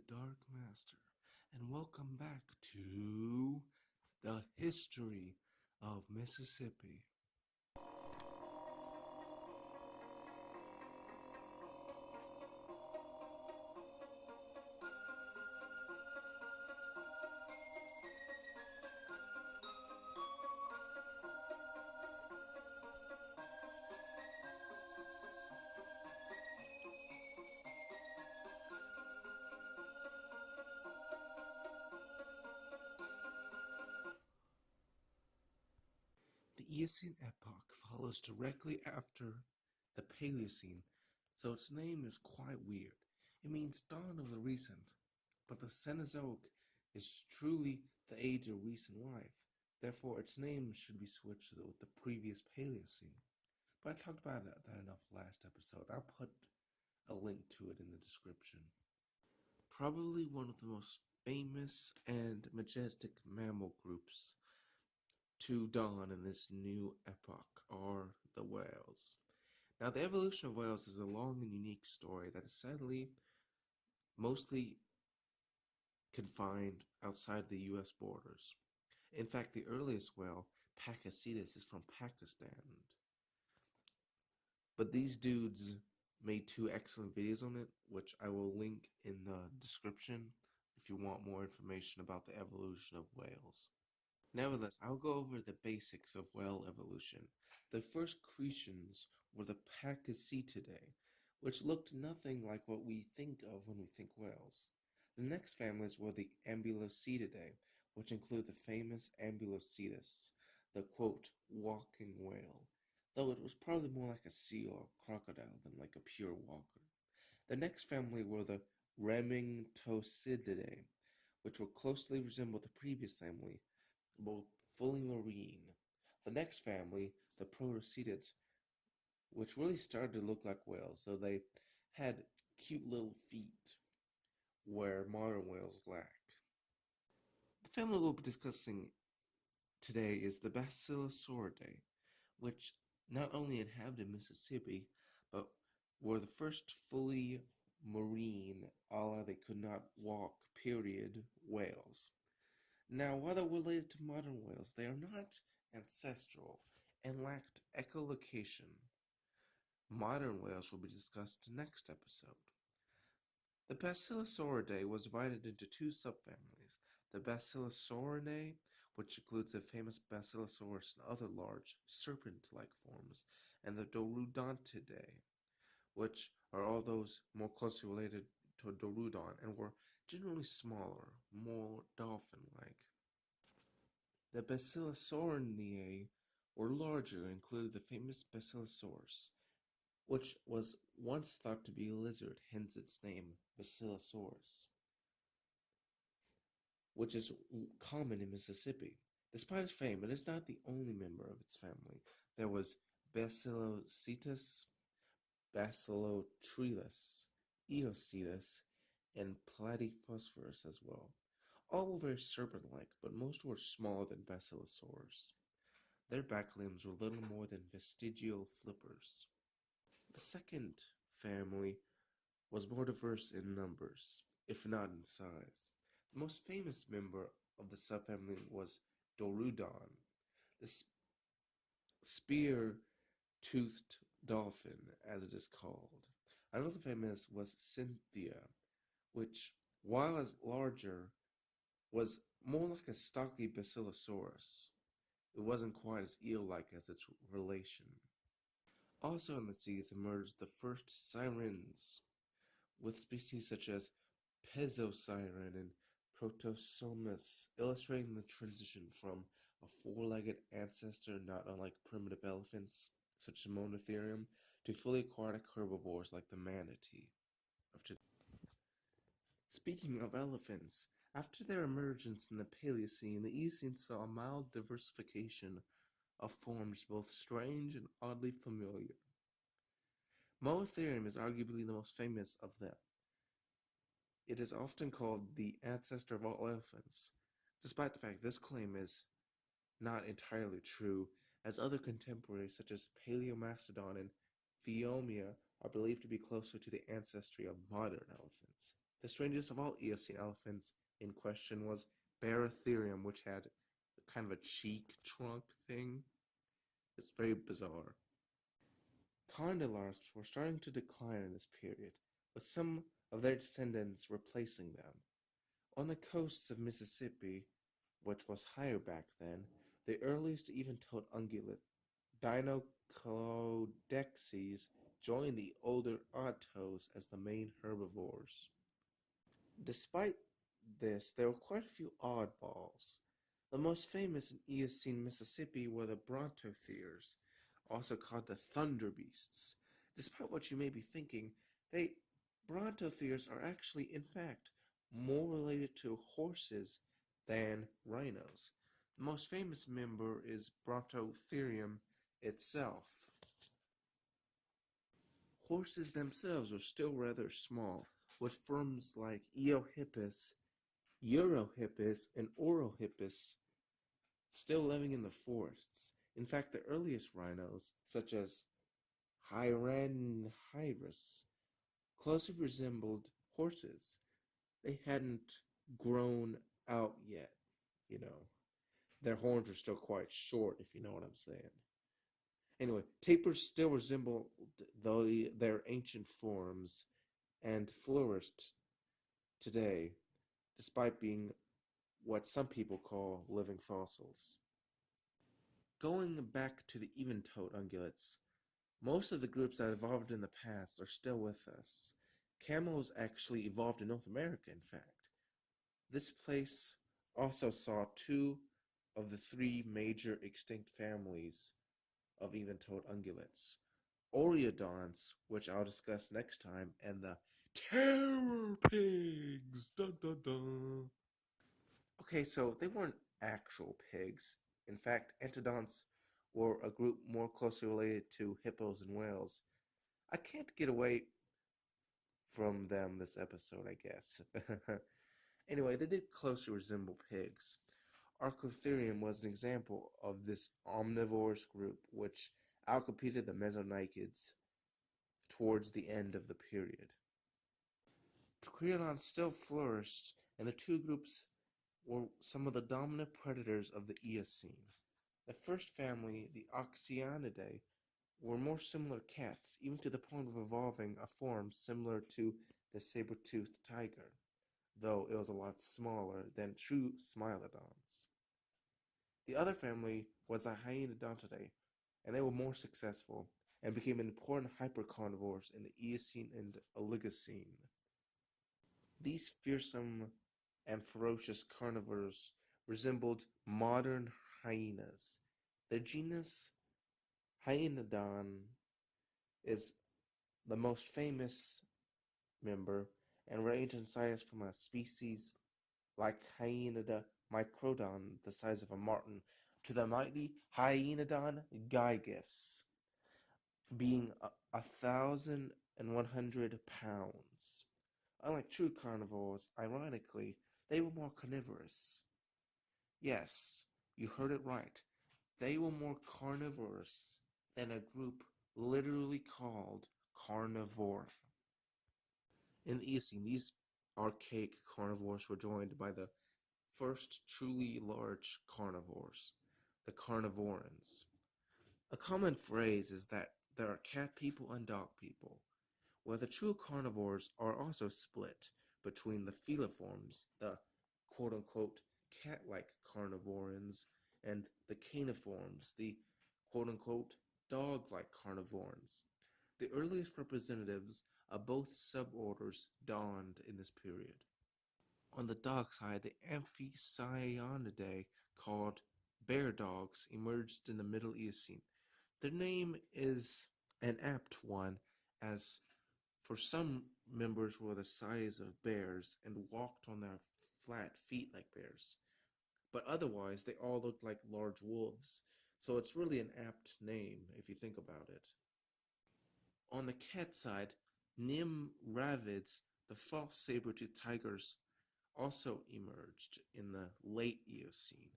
Dark Master, and welcome back to the history of Mississippi. The Eocene epoch follows directly after the Paleocene, so its name is quite weird. It means dawn of the recent, but the Cenozoic is truly the age of recent life. Therefore, its name should be switched with the previous Paleocene. But I talked about that enough last episode. I'll put a link to it in the description. Probably one of the most famous and majestic mammal groups to dawn in this new epoch are the whales. Now, the evolution of whales is a long and unique story that is sadly mostly confined outside the U.S. borders. In fact, the earliest whale, Pakicetus, is from Pakistan. But these dudes made two excellent videos on it, which I will link in the description if you want more information about the evolution of whales. Nevertheless, I'll go over the basics of whale evolution. The first cretins were the Pakicetidae, which looked nothing like what we think of when we think whales. The next families were the Ambulocetidae, which include the famous Ambulocetus, the quote, walking whale, though it was probably more like a seal or crocodile than like a pure walker. The next family were the Ramingtocidae, which will closely resemble the previous family, but fully marine. The next family, the Protocetids, which really started to look like whales, though they had cute little feet, where modern whales lack. The family we'll be discussing today is the Basilosauridae, which not only inhabited Mississippi, but were the first fully marine, a la they could not walk, period, whales. Now, while they're related to modern whales, they are not ancestral and lacked echolocation. Modern whales will be discussed next episode. The Basilosauridae was divided into two subfamilies. The Basilosaurinae, which includes the famous Basilosaurus and other large serpent-like forms, and the Dorudontidae, which are all those more closely related to a Dorudon and were generally smaller, more dolphin-like. The Basilosaurinae were larger and included the famous Basilosaurus, which was once thought to be a lizard, hence its name, Basilosaurus, which is common in Mississippi. Despite its fame, it is not the only member of its family. There was Basilocetus, Basilotrellis, Eocetus, and Platyphosphorus as well. All were very serpent-like, but most were smaller than Basilosaurus. Their back limbs were little more than vestigial flippers. The second family was more diverse in numbers, if not in size. The most famous member of the subfamily was Dorudon, the spear-toothed dolphin, as it is called. Another famous was Cynthia, which, while as larger, was more like a stocky Basilosaurus. It wasn't quite as eel-like as its relation. Also in the seas emerged the first sirens, with species such as Pezosiren and Protosomus, illustrating the transition from a four-legged ancestor not unlike primitive elephants, such as Monotherium, to fully aquatic herbivores like the manatee of today. Speaking of elephants, after their emergence in the Paleocene, the Eocene saw a mild diversification of forms both strange and oddly familiar. Monotherium is arguably the most famous of them. It is often called the ancestor of all elephants, despite the fact this claim is not entirely true, as other contemporaries such as Paleomastodon and Phiomia are believed to be closer to the ancestry of modern elephants The strangest of all Eocene elephants in question was Baratherium, which had kind of a cheek trunk thing. It's very bizarre. Condylarths were starting to decline in this period, with some of their descendants replacing them. On the coasts of Mississippi, which was higher back then, the earliest even-toed ungulate, Dinoclodexes, joined the older odd-toes as the main herbivores. Despite this, there were quite a few oddballs. The most famous in Eocene Mississippi were the Brontotheres, also called the Thunder Beasts. Despite what you may be thinking, they Brontotheres are actually, in fact, more related to horses than rhinos. The most famous member is Brontotherium itself. Horses themselves are still rather small, with forms like Eohippus, Eurohippus, and Orohippus still living in the forests. In fact, the earliest rhinos, such as Hyranhyrus, closely resembled horses. They hadn't grown out yet, you know. Their horns are still quite short, if you know what I'm saying. Anyway, tapirs still resemble their ancient forms and flourished today, despite being what some people call living fossils. Going back to the even-toed ungulates, most of the groups that evolved in the past are still with us. Camels actually evolved in North America, in fact. This place also saw two of the three major extinct families of even-toed ungulates. Oreodonts, which I'll discuss next time, and the terror pigs. Dun, dun, dun. Okay, so they weren't actual pigs. In fact, entodonts were a group more closely related to hippos and whales. I can't get away from them this episode, I guess. Anyway, they did closely resemble pigs. Archotherium was an example of this omnivorous group which outcompeted the Mesonychids towards the end of the period. Creodons still flourished, and the two groups were some of the dominant predators of the Eocene. The first family, the Oxyanidae, were more similar cats, even to the point of evolving a form similar to the saber-toothed tiger, though it was a lot smaller than true Smilodons. The other family was the Hyaenodontidae, and they were more successful and became important hypercarnivores in the Eocene and Oligocene. These fearsome and ferocious carnivores resembled modern hyenas. The genus Hyaenodon is the most famous member and ranged in size from a species like Hyaenodon microdon, the size of a marten, to the mighty Hyaenodon gigas, being 1,100 pounds. Unlike true carnivores, ironically, they were more carnivorous. Yes, you heard it right. They were more carnivorous than a group literally called carnivora. In the Eocene, these archaic carnivores were joined by the first truly large carnivores, the carnivorans. A common phrase is that there are cat people and dog people, where the true carnivores are also split between the feliforms, the quote-unquote cat-like carnivorans, and the caniforms, the quote-unquote dog-like carnivorans. The earliest representatives of both suborders dawned in this period. On the dog side, the Amphicyonidae, called bear dogs, emerged in the Middle Eocene. Their name is an apt one, as for some members were the size of bears and walked on their flat feet like bears. But otherwise, they all looked like large wolves, so it's really an apt name if you think about it. On the cat side, Nimravids, the false saber-toothed tigers, also emerged in the late Eocene.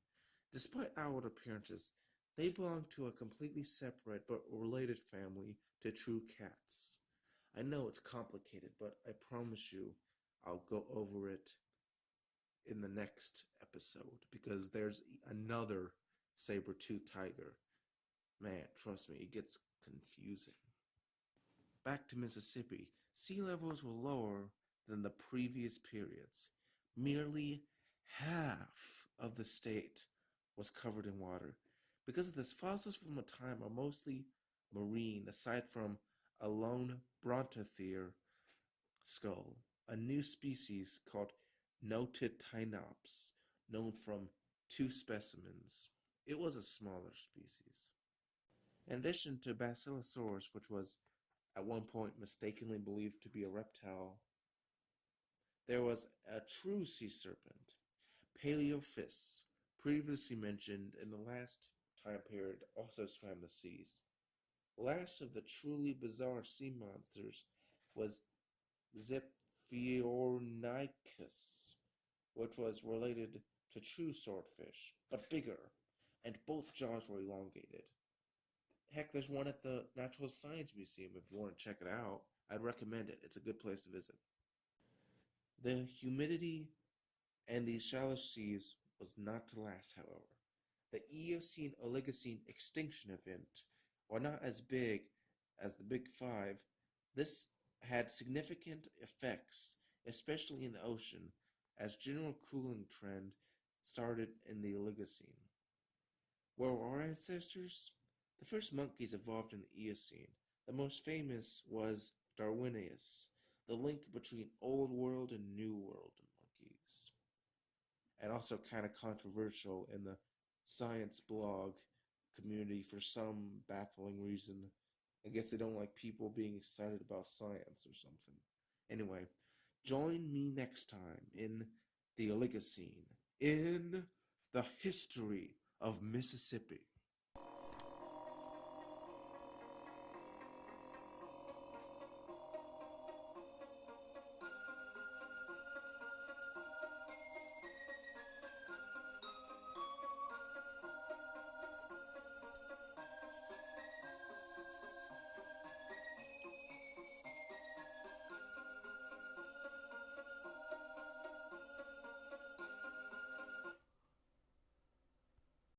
Despite outward appearances, they belong to a completely separate but related family to true cats. I know it's complicated, but I promise you, I'll go over it in the next episode because there's another saber-toothed tiger. Man, trust me, it gets confusing. Back to Mississippi, sea levels were lower than the previous periods. Merely half of the state was covered in water. Because of this, fossils from the time are mostly marine, aside from a lone brontothere skull, a new species called Notitinops, known from two specimens. It was a smaller species. In addition to Basilosaurus, which was at one point mistakenly believed to be a reptile, there was a true sea serpent, Paleophis, previously mentioned in the last time period, also swam the seas. Last of the truly bizarre sea monsters was Ziphiornicus, which was related to true swordfish, but bigger, and both jaws were elongated. Heck, there's one at the Natural Science Museum if you want to check it out. I'd recommend it. It's a good place to visit. The humidity and these shallow seas was not to last, however. The Eocene Oligocene extinction event, while not as big as the Big Five, this had significant effects, especially in the ocean, as general cooling trend started in the Oligocene. Where were our ancestors? The first monkeys evolved in the Eocene. The most famous was Darwinius, the link between Old World and New World monkeys. And also kind of controversial in the science blog community for some baffling reason. I guess they don't like people being excited about science or something. Anyway, join me next time in the Oligocene, in the history of Mississippi.